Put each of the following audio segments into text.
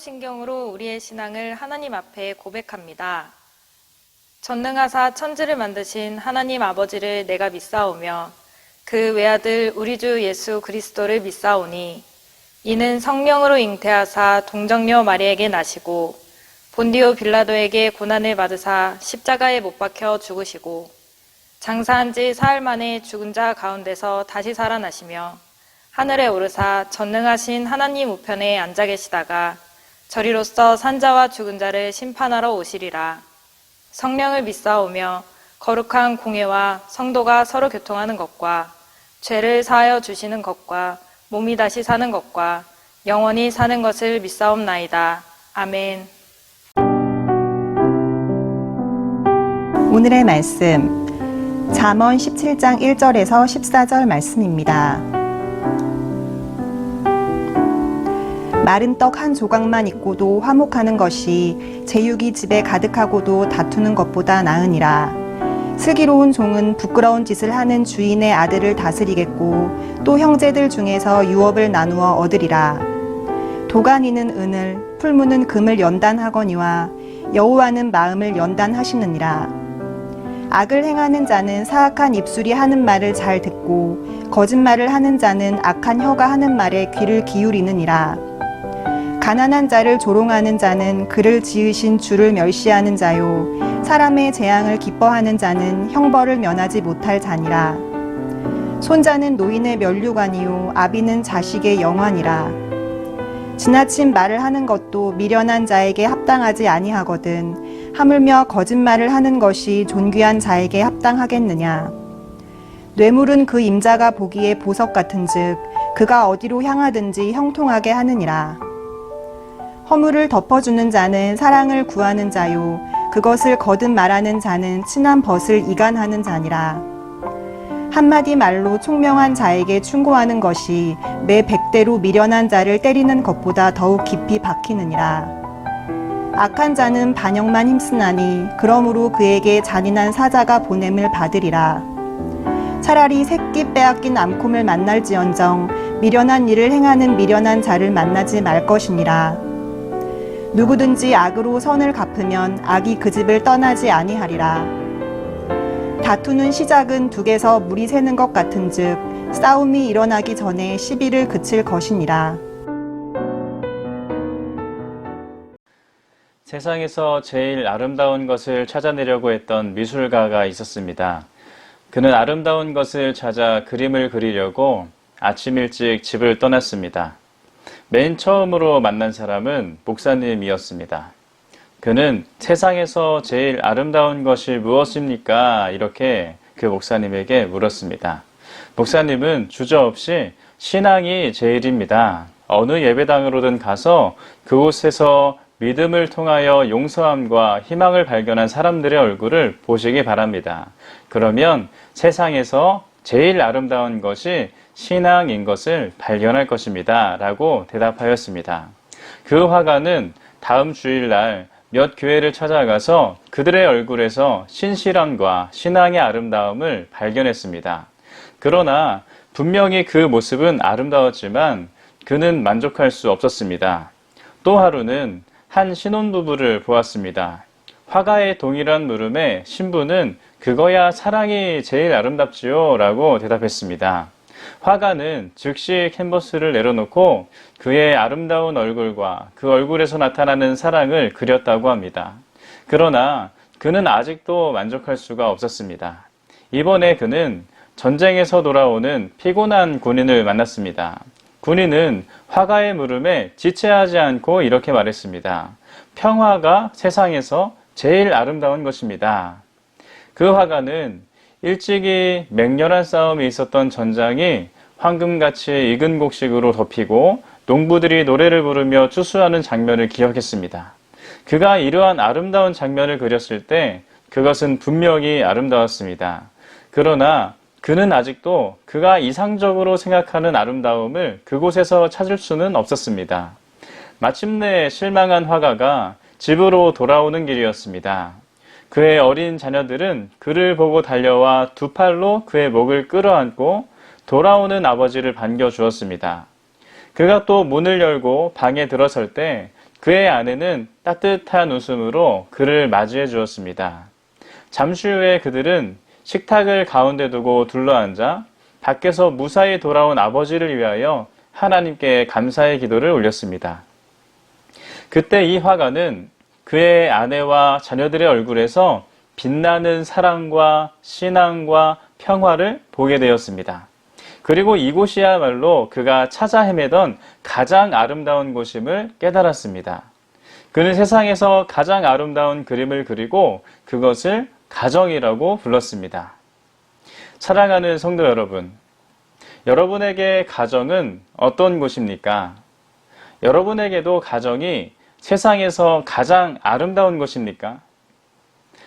사도신경으로 우리의 신앙을 하나님 앞에 고백합니다. 전능하사 천지를 만드신 하나님 아버지를 내가 믿사오며 그 외아들 우리 주 예수 그리스도를 믿사오니 이는 성령으로 잉태하사 동정녀 마리에게 나시고 본디오 빌라도에게 고난을 받으사 십자가에 못 박혀 죽으시고 장사한 지 사흘 만에 죽은 자 가운데서 다시 살아나시며 하늘에 오르사 전능하신 하나님 우편에 앉아 계시다가 저리로서 산자와 죽은 자를 심판하러 오시리라. 성령을 믿사오며 거룩한 공회와 성도가 서로 교통하는 것과 죄를 사하여 주시는 것과 몸이 다시 사는 것과 영원히 사는 것을 믿사옵나이다. 아멘. 오늘의 말씀 잠언 17장 1절에서 14절 말씀입니다. 마른 떡 한 조각만 있고도 화목하는 것이 제육이 집에 가득하고도 다투는 것보다 나으니라. 슬기로운 종은 부끄러운 짓을 하는 주인의 아들을 다스리겠고 또 형제들 중에서 유업을 나누어 얻으리라. 도가니는 은을 풀무는 금을 연단하거니와 여호와는 마음을 연단하시느니라. 악을 행하는 자는 사악한 입술이 하는 말을 잘 듣고 거짓말을 하는 자는 악한 혀가 하는 말에 귀를 기울이느니라. 가난한 자를 조롱하는 자는 그를 지으신 주를 멸시하는 자요 사람의 재앙을 기뻐하는 자는 형벌을 면하지 못할 자니라. 손자는 노인의 면류관이요 아비는 자식의 영환이라. 지나친 말을 하는 것도 미련한 자에게 합당하지 아니하거든 하물며 거짓말을 하는 것이 존귀한 자에게 합당하겠느냐. 뇌물은 그 임자가 보기에 보석 같은즉 그가 어디로 향하든지 형통하게 하느니라. 허물을 덮어주는 자는 사랑을 구하는 자요 그것을 거듭 말하는 자는 친한 벗을 이간하는 자니라. 한마디 말로 총명한 자에게 충고하는 것이 매 100대로 미련한 자를 때리는 것보다 더욱 깊이 박히느니라. 악한 자는 반역만 힘쓰나니 그러므로 그에게 잔인한 사자가 보냄을 받으리라. 차라리 새끼 빼앗긴 암콤을 만날지언정 미련한 일을 행하는 미련한 자를 만나지 말 것이니라. 누구든지 악으로 선을 갚으면 악이 그 집을 떠나지 아니하리라. 다투는 시작은 둑에서 물이 새는 것 같은즉 싸움이 일어나기 전에 시비를 그칠 것이니라. 세상에서 제일 아름다운 것을 찾아내려고 했던 미술가가 있었습니다. 그는 아름다운 것을 찾아 그림을 그리려고 아침 일찍 집을 떠났습니다. 맨 처음으로 만난 사람은 목사님이었습니다. 그는 세상에서 제일 아름다운 것이 무엇입니까? 이렇게 그 목사님에게 물었습니다. 목사님은 주저없이 신앙이 제일입니다. 어느 예배당으로든 가서 그곳에서 믿음을 통하여 용서함과 희망을 발견한 사람들의 얼굴을 보시기 바랍니다. 그러면 세상에서 제일 아름다운 것이 신앙인 것을 발견할 것입니다. 라고 대답하였습니다. 그 화가는 다음 주일날 몇 교회를 찾아가서 그들의 얼굴에서 신실함과 신앙의 아름다움을 발견했습니다. 그러나 분명히 그 모습은 아름다웠지만 그는 만족할 수 없었습니다. 또 하루는 한 신혼부부를 보았습니다. 화가의 동일한 물음에 신부는 그거야 사랑이 제일 아름답지요 라고 대답했습니다. 화가는 즉시 캔버스를 내려놓고 그의 아름다운 얼굴과 그 얼굴에서 나타나는 사랑을 그렸다고 합니다. 그러나 그는 아직도 만족할 수가 없었습니다. 이번에 그는 전쟁에서 돌아오는 피곤한 군인을 만났습니다. 군인은 화가의 물음에 지체하지 않고 이렇게 말했습니다. 평화가 세상에서 제일 아름다운 것입니다. 그 화가는 일찍이 맹렬한 싸움이 있었던 전장이 황금같이 익은 곡식으로 덮이고 농부들이 노래를 부르며 추수하는 장면을 기억했습니다. 그가 이러한 아름다운 장면을 그렸을 때 그것은 분명히 아름다웠습니다. 그러나 그는 아직도 그가 이상적으로 생각하는 아름다움을 그곳에서 찾을 수는 없었습니다. 마침내 실망한 화가가 집으로 돌아오는 길이었습니다. 그의 어린 자녀들은 그를 보고 달려와 두 팔로 그의 목을 끌어안고 돌아오는 아버지를 반겨주었습니다. 그가 또 문을 열고 방에 들어설 때 그의 아내는 따뜻한 웃음으로 그를 맞이해 주었습니다. 잠시 후에 그들은 식탁을 가운데 두고 둘러앉아 밖에서 무사히 돌아온 아버지를 위하여 하나님께 감사의 기도를 올렸습니다. 그때 이 화가는 그의 아내와 자녀들의 얼굴에서 빛나는 사랑과 신앙과 평화를 보게 되었습니다. 그리고 이곳이야말로 그가 찾아 헤매던 가장 아름다운 곳임을 깨달았습니다. 그는 세상에서 가장 아름다운 그림을 그리고 그것을 가정이라고 불렀습니다. 사랑하는 성도 여러분, 여러분에게 가정은 어떤 곳입니까? 여러분에게도 가정이 세상에서 가장 아름다운 것입니까?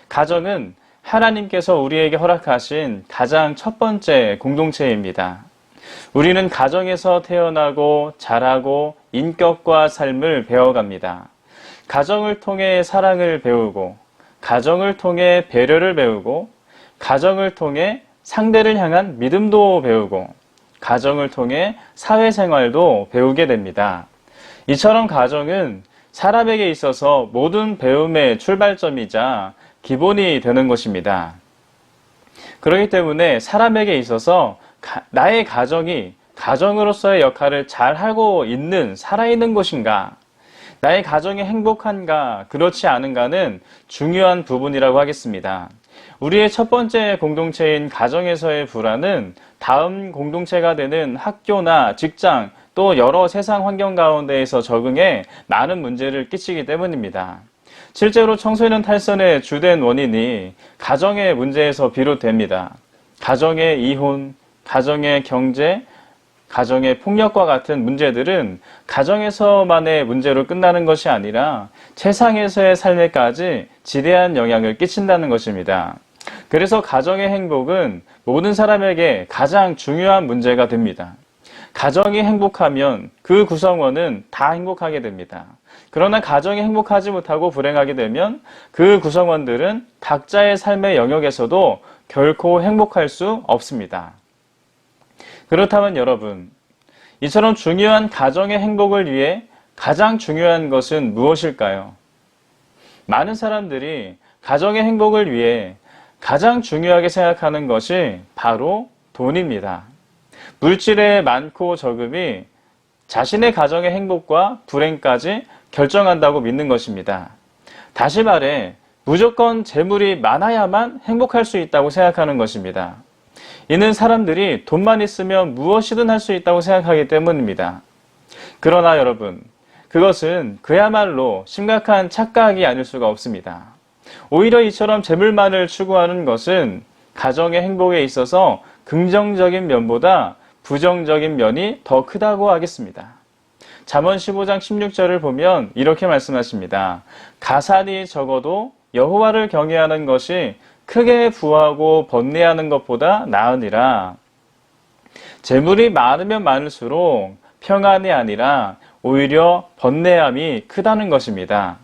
가정은 하나님께서 우리에게 허락하신 가장 첫 번째 공동체입니다. 우리는 가정에서 태어나고 자라고 인격과 삶을 배워갑니다. 가정을 통해 사랑을 배우고, 가정을 통해 배려를 배우고, 가정을 통해 상대를 향한 믿음도 배우고, 가정을 통해 사회생활도 배우게 됩니다. 이처럼 가정은 사람에게 있어서 모든 배움의 출발점이자 기본이 되는 것입니다. 그렇기 때문에 사람에게 있어서 나의 가정이 가정으로서의 역할을 잘 하고 있는, 살아있는 것인가, 나의 가정이 행복한가, 그렇지 않은가는 중요한 부분이라고 하겠습니다. 우리의 첫 번째 공동체인 가정에서의 불안은 다음 공동체가 되는 학교나 직장, 또 여러 세상 환경 가운데에서 적응해 많은 문제를 끼치기 때문입니다. 실제로 청소년 탈선의 주된 원인이 가정의 문제에서 비롯됩니다. 가정의 이혼, 가정의 경제, 가정의 폭력과 같은 문제들은 가정에서만의 문제로 끝나는 것이 아니라 세상에서의 삶에까지 지대한 영향을 끼친다는 것입니다. 그래서 가정의 행복은 모든 사람에게 가장 중요한 문제가 됩니다. 가정이 행복하면 그 구성원은 다 행복하게 됩니다. 그러나 가정이 행복하지 못하고 불행하게 되면 그 구성원들은 각자의 삶의 영역에서도 결코 행복할 수 없습니다. 그렇다면 여러분, 이처럼 중요한 가정의 행복을 위해 가장 중요한 것은 무엇일까요? 많은 사람들이 가정의 행복을 위해 가장 중요하게 생각하는 것이 바로 돈입니다. 물질의 많고 적음이 자신의 가정의 행복과 불행까지 결정한다고 믿는 것입니다. 다시 말해, 무조건 재물이 많아야만 행복할 수 있다고 생각하는 것입니다. 이는 사람들이 돈만 있으면 무엇이든 할 수 있다고 생각하기 때문입니다. 그러나 여러분, 그것은 그야말로 심각한 착각이 아닐 수가 없습니다. 오히려 이처럼 재물만을 추구하는 것은 가정의 행복에 있어서 긍정적인 면보다 부정적인 면이 더 크다고 하겠습니다. 잠언 15장 16절을 보면 이렇게 말씀하십니다. 가산이 적어도 여호와를 경외하는 것이 크게 부하고 번뇌하는 것보다 나으니라. 재물이 많으면 많을수록 평안이 아니라 오히려 번뇌함이 크다는 것입니다.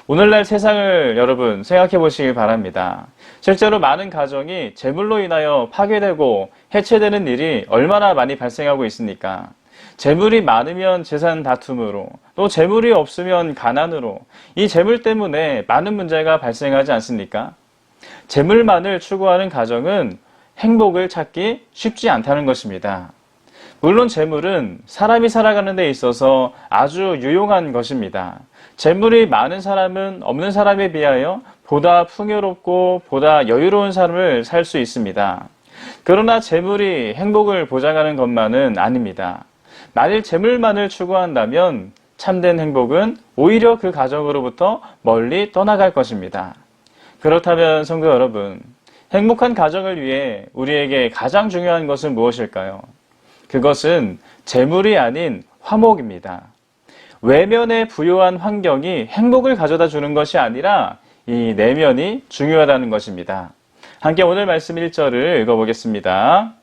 오늘날 세상을 여러분 생각해 보시길 바랍니다. 실제로 많은 가정이 재물로 인하여 파괴되고 해체되는 일이 얼마나 많이 발생하고 있습니까? 재물이 많으면 재산 다툼으로, 또 재물이 없으면 가난으로, 이 재물 때문에 많은 문제가 발생하지 않습니까? 재물만을 추구하는 가정은 행복을 찾기 쉽지 않다는 것입니다. 물론 재물은 사람이 살아가는 데 있어서 아주 유용한 것입니다. 재물이 많은 사람은 없는 사람에 비하여 보다 풍요롭고 보다 여유로운 삶을 살 수 있습니다. 그러나 재물이 행복을 보장하는 것만은 아닙니다. 만일 재물만을 추구한다면 참된 행복은 오히려 그 가정으로부터 멀리 떠나갈 것입니다. 그렇다면 성도 여러분, 행복한 가정을 위해 우리에게 가장 중요한 것은 무엇일까요? 그것은 재물이 아닌 화목입니다. 외면에 부요한 환경이 행복을 가져다 주는 것이 아니라 이 내면이 중요하다는 것입니다. 함께 오늘 말씀 1절을 읽어보겠습니다.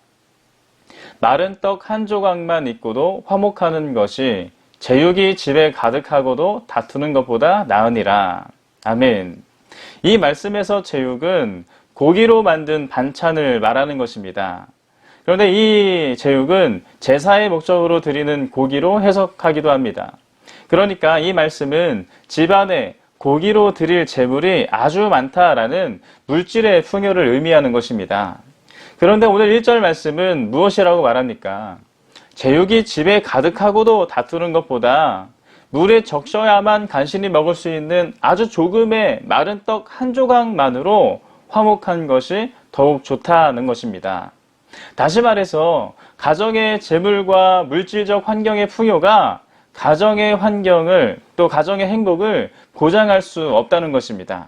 마른 떡 한 조각만 있고도 화목하는 것이 제육이 집에 가득하고도 다투는 것보다 나으니라. 아멘. 이 말씀에서 제육은 고기로 만든 반찬을 말하는 것입니다. 그런데 이 제육은 제사의 목적으로 드리는 고기로 해석하기도 합니다. 그러니까 이 말씀은 집안에 고기로 드릴 재물이 아주 많다라는 물질의 풍요를 의미하는 것입니다. 그런데 오늘 1절 말씀은 무엇이라고 말합니까? 제육이 집에 가득하고도 다투는 것보다 물에 적셔야만 간신히 먹을 수 있는 아주 조금의 마른 떡 한 조각만으로 화목한 것이 더욱 좋다는 것입니다. 다시 말해서 가정의 재물과 물질적 환경의 풍요가 가정의 환경을 또 가정의 행복을 보장할 수 없다는 것입니다.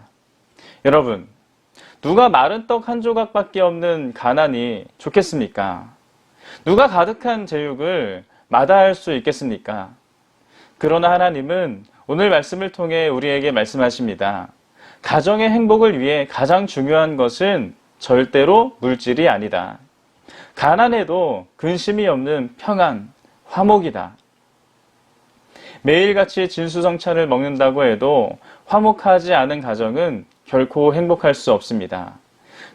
여러분, 누가 마른 떡 한 조각밖에 없는 가난이 좋겠습니까? 누가 가득한 제육을 마다할 수 있겠습니까? 그러나 하나님은 오늘 말씀을 통해 우리에게 말씀하십니다. 가정의 행복을 위해 가장 중요한 것은 절대로 물질이 아니다. 가난해도 근심이 없는 평안, 화목이다. 매일같이 진수성찬을 먹는다고 해도 화목하지 않은 가정은 결코 행복할 수 없습니다.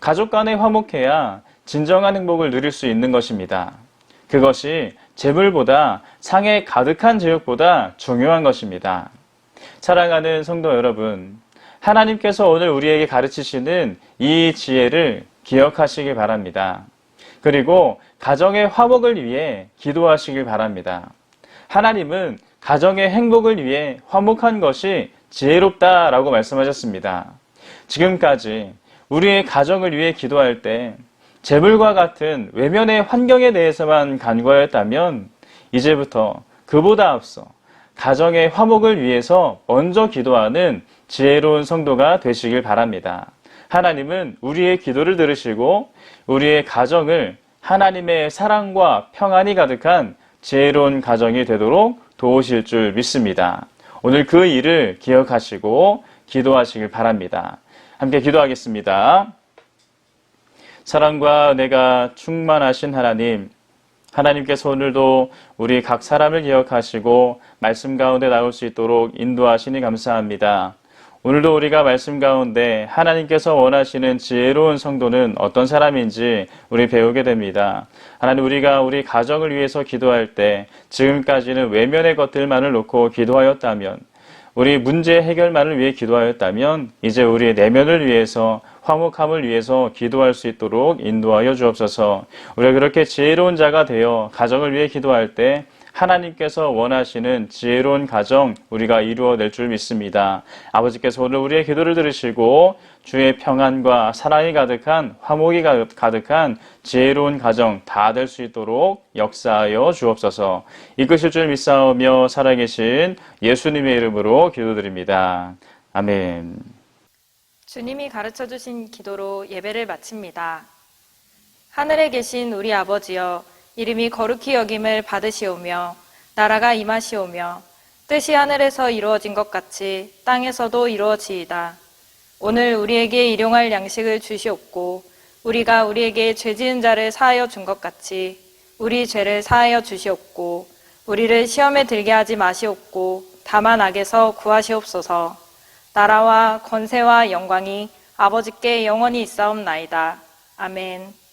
가족 간에 화목해야 진정한 행복을 누릴 수 있는 것입니다. 그것이 재물보다 상에 가득한 제육보다 중요한 것입니다. 사랑하는 성도 여러분, 하나님께서 오늘 우리에게 가르치시는 이 지혜를 기억하시길 바랍니다. 그리고 가정의 화목을 위해 기도하시길 바랍니다. 하나님은 가정의 행복을 위해 화목한 것이 지혜롭다라고 말씀하셨습니다. 지금까지 우리의 가정을 위해 기도할 때 재물과 같은 외면의 환경에 대해서만 간구하였다면 이제부터 그보다 앞서 가정의 화목을 위해서 먼저 기도하는 지혜로운 성도가 되시길 바랍니다. 하나님은 우리의 기도를 들으시고 우리의 가정을 하나님의 사랑과 평안이 가득한 지혜로운 가정이 되도록 도우실 줄 믿습니다. 오늘 그 일을 기억하시고 기도하시길 바랍니다. 함께 기도하겠습니다. 사랑과 은혜가 충만하신 하나님, 하나님께서 오늘도 우리 각 사람을 기억하시고 말씀 가운데 나올 수 있도록 인도하시니 감사합니다. 오늘도 우리가 말씀 가운데 하나님께서 원하시는 지혜로운 성도는 어떤 사람인지 우리 배우게 됩니다. 하나님, 우리가 우리 가정을 위해서 기도할 때 지금까지는 외면의 것들만을 놓고 기도하였다면, 우리 문제 해결만을 위해 기도하였다면 이제 우리의 내면을 위해서 화목함을 위해서 기도할 수 있도록 인도하여 주옵소서. 우리가 그렇게 지혜로운 자가 되어 가정을 위해 기도할 때 하나님께서 원하시는 지혜로운 가정 우리가 이루어낼 줄 믿습니다. 아버지께서 오늘 우리의 기도를 들으시고 주의 평안과 사랑이 가득한 화목이 가득한 지혜로운 가정 다 될 수 있도록 역사하여 주옵소서. 이끄실 줄 믿사오며 살아계신 예수님의 이름으로 기도드립니다. 아멘. 주님이 가르쳐 주신 기도로 예배를 마칩니다. 하늘에 계신 우리 아버지여, 이름이 거룩히 여김을 받으시오며 나라가 임하시오며 뜻이 하늘에서 이루어진 것 같이 땅에서도 이루어지이다. 오늘 우리에게 일용할 양식을 주시옵고 우리가 우리에게 죄 지은 자를 사하여 준 것 같이 우리 죄를 사하여 주시옵고 우리를 시험에 들게 하지 마시옵고 다만 악에서 구하시옵소서. 나라와 권세와 영광이 아버지께 영원히 있사옵나이다. 아멘.